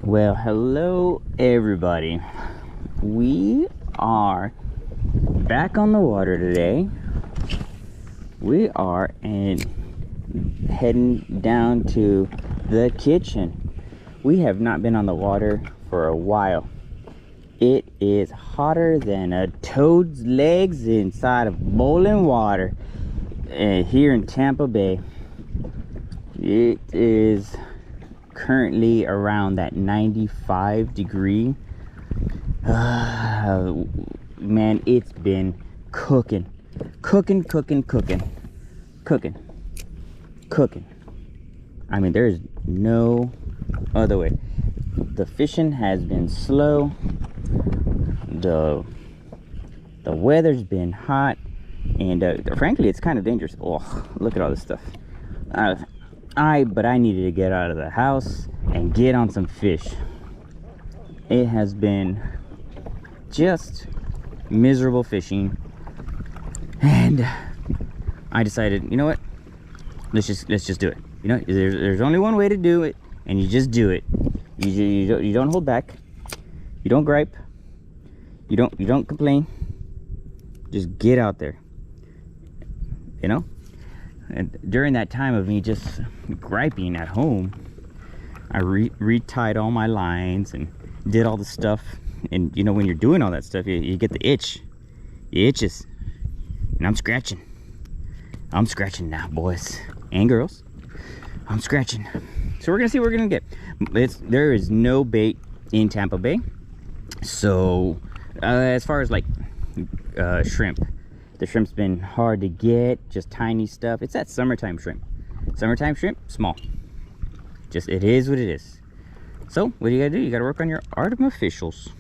Well, hello everybody. We are back on the water today. We are heading down to the kitchen. We have not been on the water for a while. It is hotter than a toad's legs inside of boiling water here in Tampa Bay. It is currently around that 95 degree. Man, it's been cooking. I mean, there's no other way. The fishing has been slow. The weather's been hot, and frankly, it's kind of dangerous. Oh, look at all this stuff. But I needed to get out of the house and get on some fish. It has been just miserable fishing, and I decided, you know what? Let's just do it. You know, there's only one way to do it, and you just do it. You don't hold back. You don't gripe. You don't complain. Just get out there. You know. And during that time of me just griping at home, I retied all my lines and did all the stuff. And you know, when you're doing all that stuff, you get the itch. It itches. And I'm scratching now, boys and girls. I'm scratching. So we're gonna see what we're gonna get. There is no bait in Tampa Bay. So as far as like shrimp, the shrimp's been hard to get, just tiny stuff. It's that summertime shrimp. Summertime shrimp, small. Just, it is what it is. So, what do you gotta do? You gotta work on your artificials.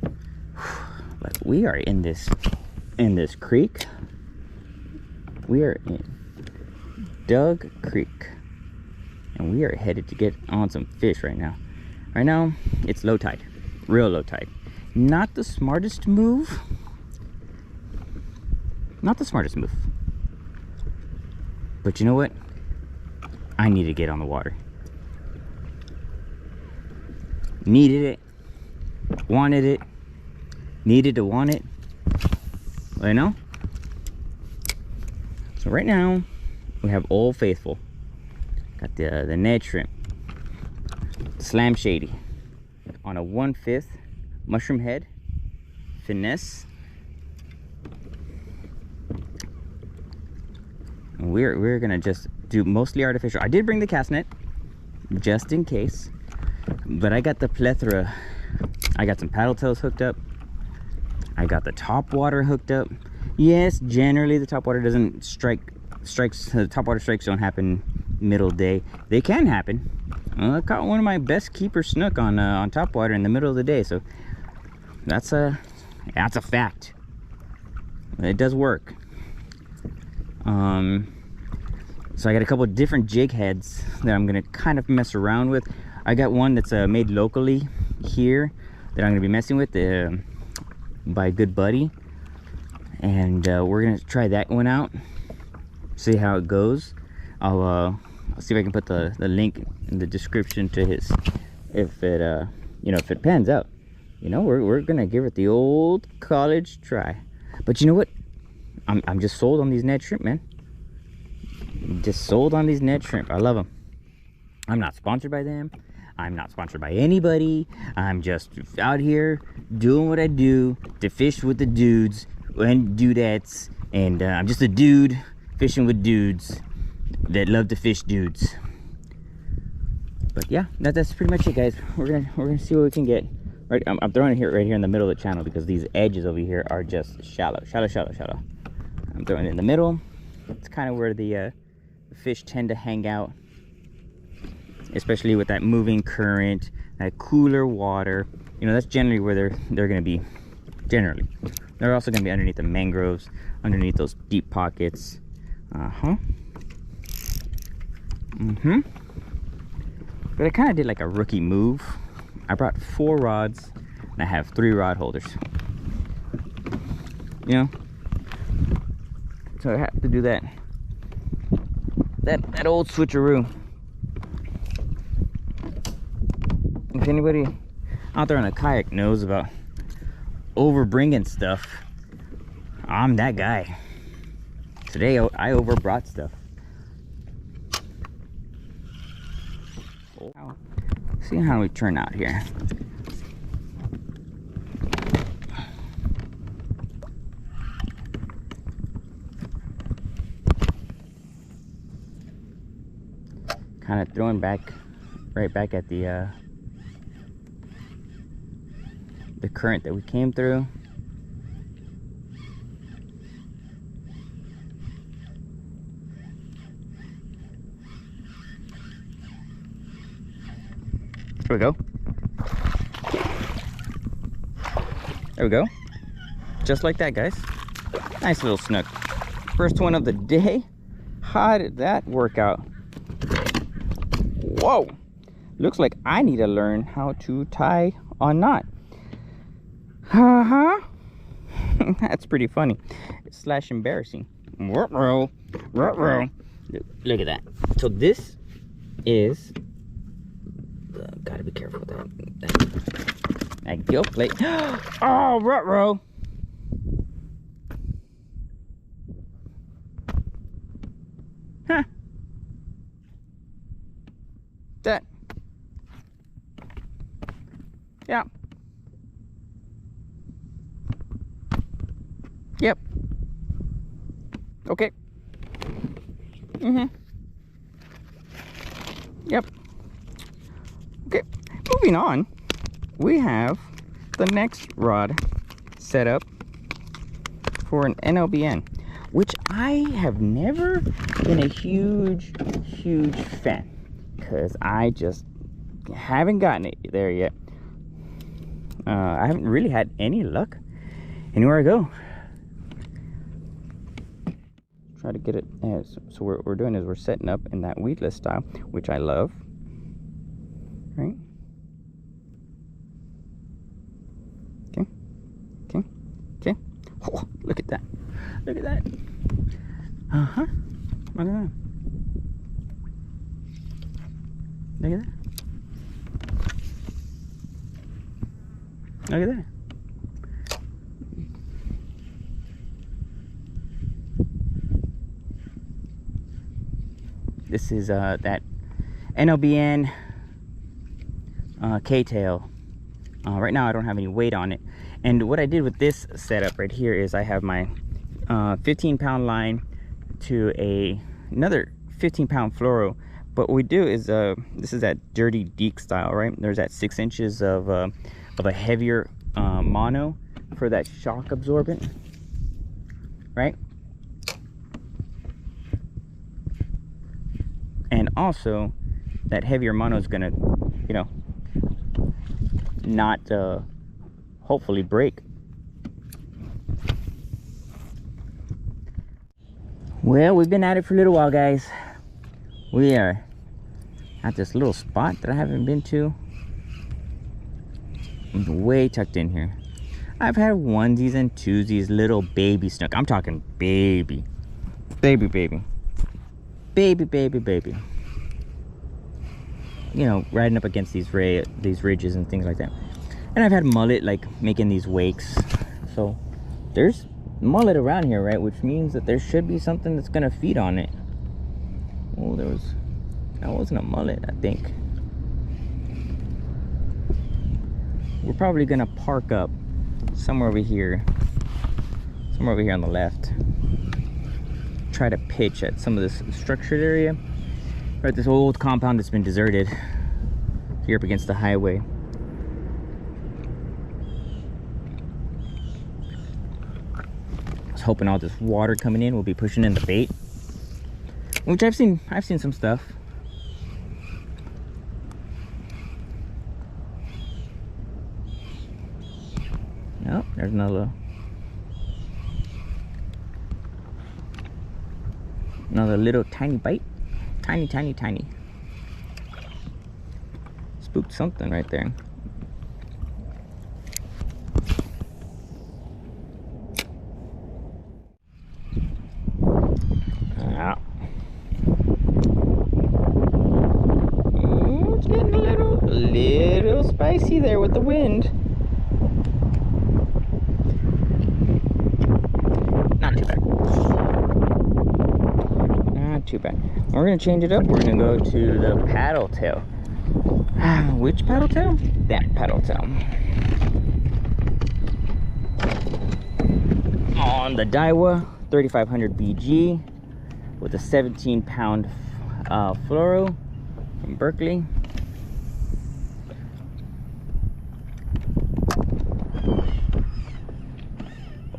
But we are in this creek. We are in Doug Creek. And we are headed to get on some fish right now. Right now, it's low tide. Real low tide. Not the smartest move. But you know what? I need to get on the water. Needed it. Wanted it. Needed to want it. You know? So right now, we have Old Faithful. Got the Ned shrimp. Slam Shady. On a 1/5 mushroom head. Finesse. We're gonna just do mostly artificial. I did bring the cast net just in case, but I got the plethora. I got some paddle tails hooked up. I got the top water hooked up. Yes, generally the top water doesn't the top water strikes don't happen middle day. They can happen. I caught one of my best keeper snook on top water in the middle of the day, so that's a fact. It does work. So I got a couple of different jig heads that I'm gonna kind of mess around with. I got one that's made locally here that I'm gonna be messing with by a good buddy, and we're gonna try that one out, see how it goes. I'll see if I can put the link in the description to his, if it you know, if it pans out. You know, we're gonna give it the old college try. But you know what? I'm just sold on these Ned shrimp, man. Just sold on these Ned shrimp. I love them. I'm not sponsored by them. I'm not sponsored by anybody. I'm just out here doing what I do to fish with the dudes and dudettes. And I'm just a dude fishing with dudes that love to fish dudes. But yeah, that's pretty much it, guys. We're gonna see what we can get. Right, I'm throwing it right here in the middle of the channel because these edges over here are just shallow. I'm throwing it in the middle. It's kind of where the fish tend to hang out, especially with that moving current, that cooler water. You know, that's generally where they're going to be. Generally, they're also going to be underneath the mangroves, underneath those deep pockets. But I kind of did like a rookie move. I brought 4 rods and I have 3 rod holders. You know, so I have to do that old switcheroo. If anybody out there on a kayak knows about overbringing stuff, I'm that guy. Today I overbrought stuff. See how we turn out here. Kind of throwing back, right back at the current that we came through. There we go. There we go. Just like that, guys. Nice little snook. First one of the day. How did that work out? Whoa! Looks like I need to learn how to tie a knot. Uh-huh. That's pretty funny. Slash embarrassing. Ruh-roh. Ruh-roh. Look at that. So this is... gotta be careful with that gill plate. Oh, ruh-roh. Huh. That. Yeah. Yep. Okay. Yep. Okay, moving on, we have the next rod set up for an NLBN, which I have never been a huge fan, because I just haven't gotten it there yet. I haven't really had any luck anywhere I go. Try to get it. So what we're doing is we're setting up in that weedless style, which I love. Right? Okay. Okay. Okay. Oh, look at that. Look at that. Uh-huh. Look at that. Look at that. Look at that. This is that NLBN K-tail. Right now I don't have any weight on it, and what I did with this setup right here is I have my 15-pound line to another 15-pound fluoro. But what we do is this is that dirty deek style, right? There's that 6 inches of a heavier mono for that shock absorbent, right? And also that heavier mono is gonna, you know, not hopefully break. Well, we've been at it for a little while, guys. We are at this little spot that I haven't been to. I'm way tucked in here. I've had onesies and twosies, little baby snook. I'm talking baby. Baby. You know, riding up against these ridges and things like that. And I've had mullet, like making these wakes. So there's mullet around here, right? Which means that there should be something that's gonna feed on it. Oh, that wasn't a mullet, I think. We're probably gonna park up somewhere over here on the left. Try to pitch at some of this structured area, right? This old compound that's been deserted here up against the highway. I was hoping all this water coming in will be pushing in the bait, which I've seen some stuff. Oh, there's another little tiny bite. Tiny. Spooked something right there. It's getting a little spicy there with the wind. Not too bad. Not too bad. We're gonna change it up. We're gonna go to the paddle tail. Which paddle tail? That paddle tail. On the Daiwa 3500 BG with a 17-pound fluoro from Berkeley.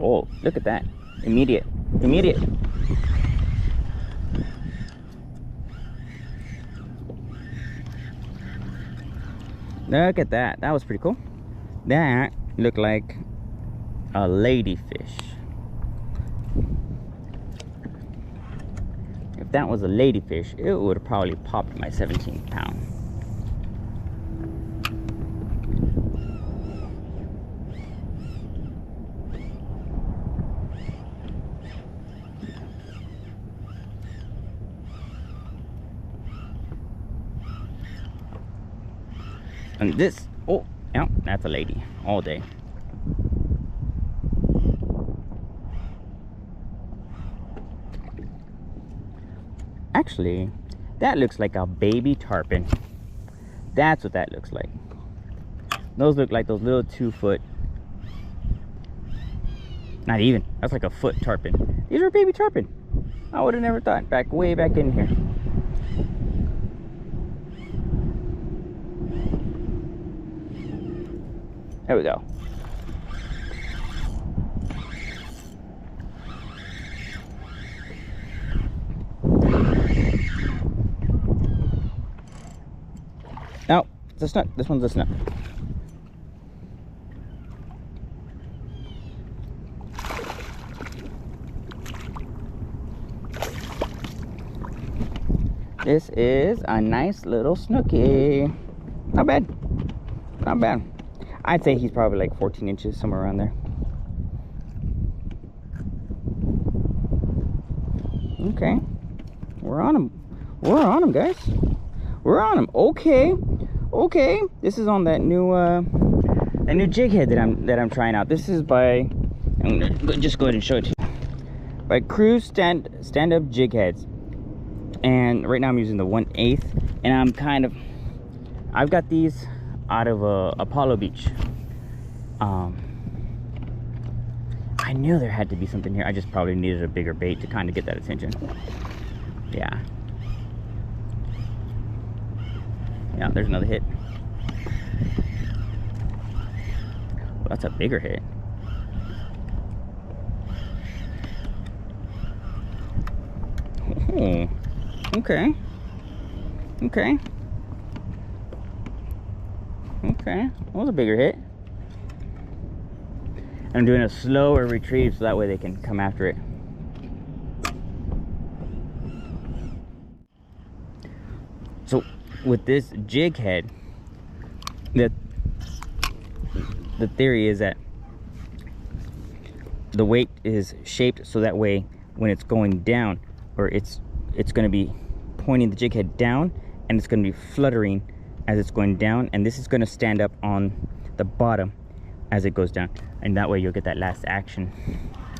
Oh, look at that. Immediate. Look at that. That was pretty cool. That looked like a ladyfish. If that was a ladyfish, it would have probably popped my 17-pound. And this, oh, yeah, that's a lady all day. Actually, that looks like a baby tarpon. That's what that looks like. Those look like those little 2-foot, not even, that's like a foot tarpon. These are baby tarpon. I would have never thought, way back in here. There we go. No, it's a snook. This one's a snook. This is a nice little snooky. Not bad. Not bad. I'd say he's probably like 14 inches, somewhere around there. Okay. We're on him. We're on him, guys. We're on him. Okay. Okay. This is on that new jig head that I'm trying out. This is by, I'm gonna just go ahead and show it to you. By Cruise stand-up jig heads. And right now I'm using the 1/8, and I've got these out of Apollo Beach. I knew there had to be something here. I just probably needed a bigger bait to kind of get that attention. Yeah, there's another hit. Well, that's a bigger hit. Oh, okay. That was a bigger hit. I'm doing a slower retrieve so that way they can come after it. So with this jig head, the theory is that the weight is shaped so that way when it's going down, or it's going to be pointing the jig head down, and it's going to be fluttering as it's going down, and this is going to stand up on the bottom as it goes down, and that way you'll get that last action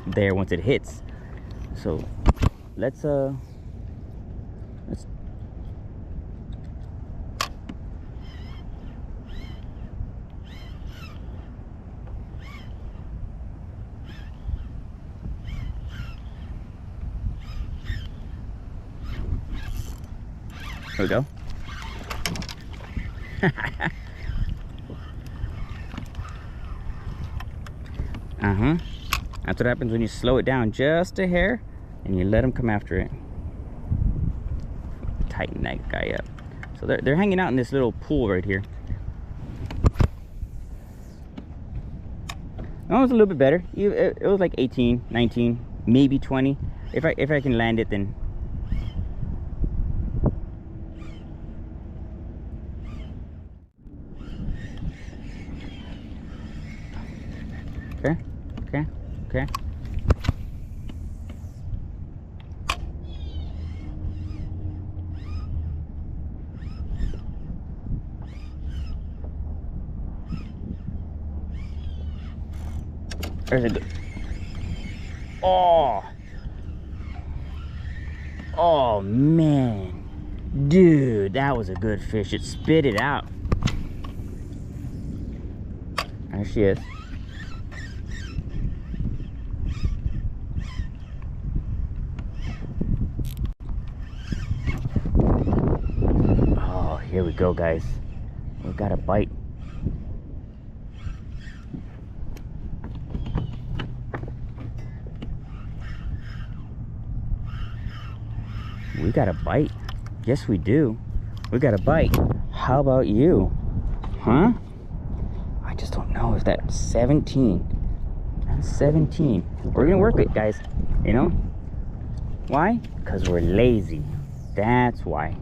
there once it hits. So let's there we go. That's what happens when you slow it down just a hair and you let them come after it. Tighten that guy up. So they're hanging out in this little pool right here. Oh, it was a little bit better. It was like 18, 19, maybe 20. If I can land it, then. Okay. There's a good. Oh. Oh man, dude, that was a good fish. It spit it out. There she is. Oh, here we go, guys. We got a bite. We got a bite. Yes, we do. We got a bite. How about you? Huh? I just don't know if that's 17. That's 17. We're gonna work it, guys. You know? Why? Because we're lazy. That's why.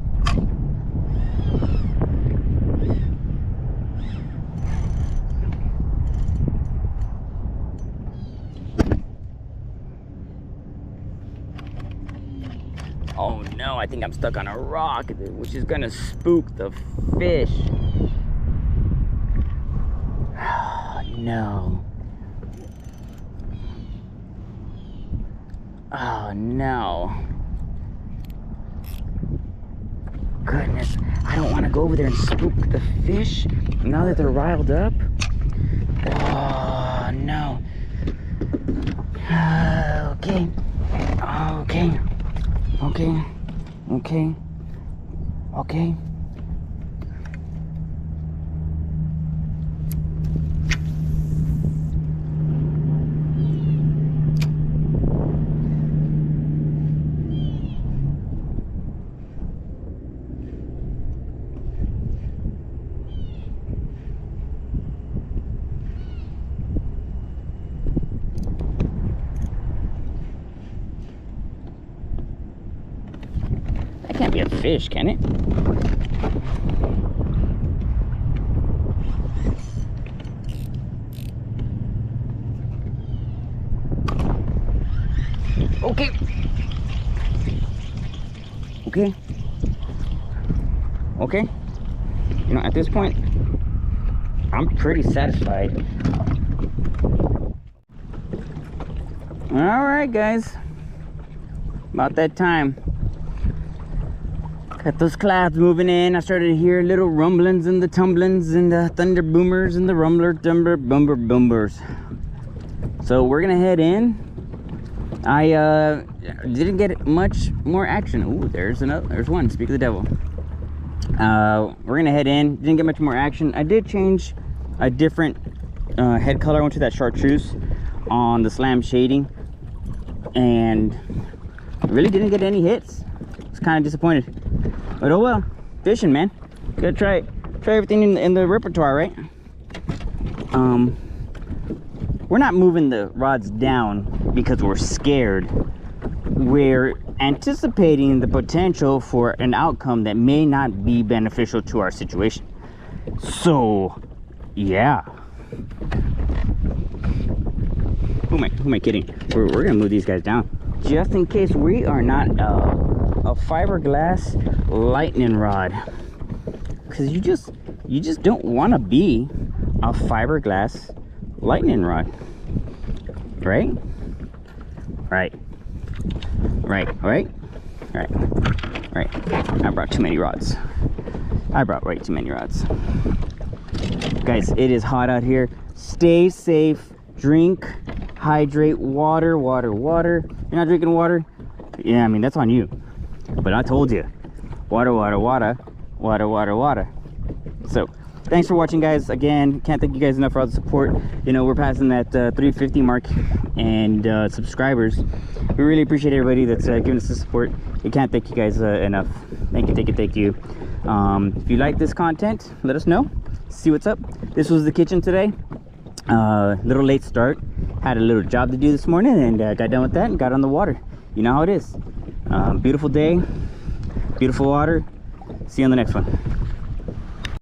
Oh no, I think I'm stuck on a rock, which is gonna spook the fish. Oh, no. Oh no. Goodness, I don't want to go over there and spook the fish now that they're riled up. Oh no. Okay. Okay. Okay, okay, okay. Can't be a fish, can it? Okay. Okay. Okay. You know, at this point, I'm pretty satisfied. All right, guys. About that time. Got those clouds moving in. I started to hear little rumblings and the tumblings and the thunder boomers and the rumbler dumber bumber boomers. So we're gonna head in. I didn't get much more action. Ooh, there's one. Speak of the devil. We're gonna head in. Didn't get much more action. I did change a different head color. I went to that chartreuse on the slam shading, and really didn't get any hits. I was kind of disappointed. But oh well, fishing, man. Gotta try everything in the repertoire, right? We're not moving the rods down because we're scared. We're anticipating the potential for an outcome that may not be beneficial to our situation. So, yeah. Who am I kidding? We're gonna move these guys down just in case we are not a fiberglass lightning rod, because you just don't want to be a fiberglass lightning rod, right? Right. I brought too many rods. I brought way too many rods. Guys, it is hot out here. Stay safe. Drink, hydrate, water. You're not drinking water? Yeah, I mean, that's on you. But I told you, water. So thanks for watching, guys. Again, can't thank you guys enough for all the support. You know, we're passing that 350 mark and subscribers. We really appreciate everybody that's giving us the support. We can't thank you guys enough. Thank you. If you like this content, let us know. See what's up. This was the kitchen today. Little late start. Had a little job to do this morning, and got done with that and got on the water. You know how it is. Beautiful day, beautiful water. See you on the next one.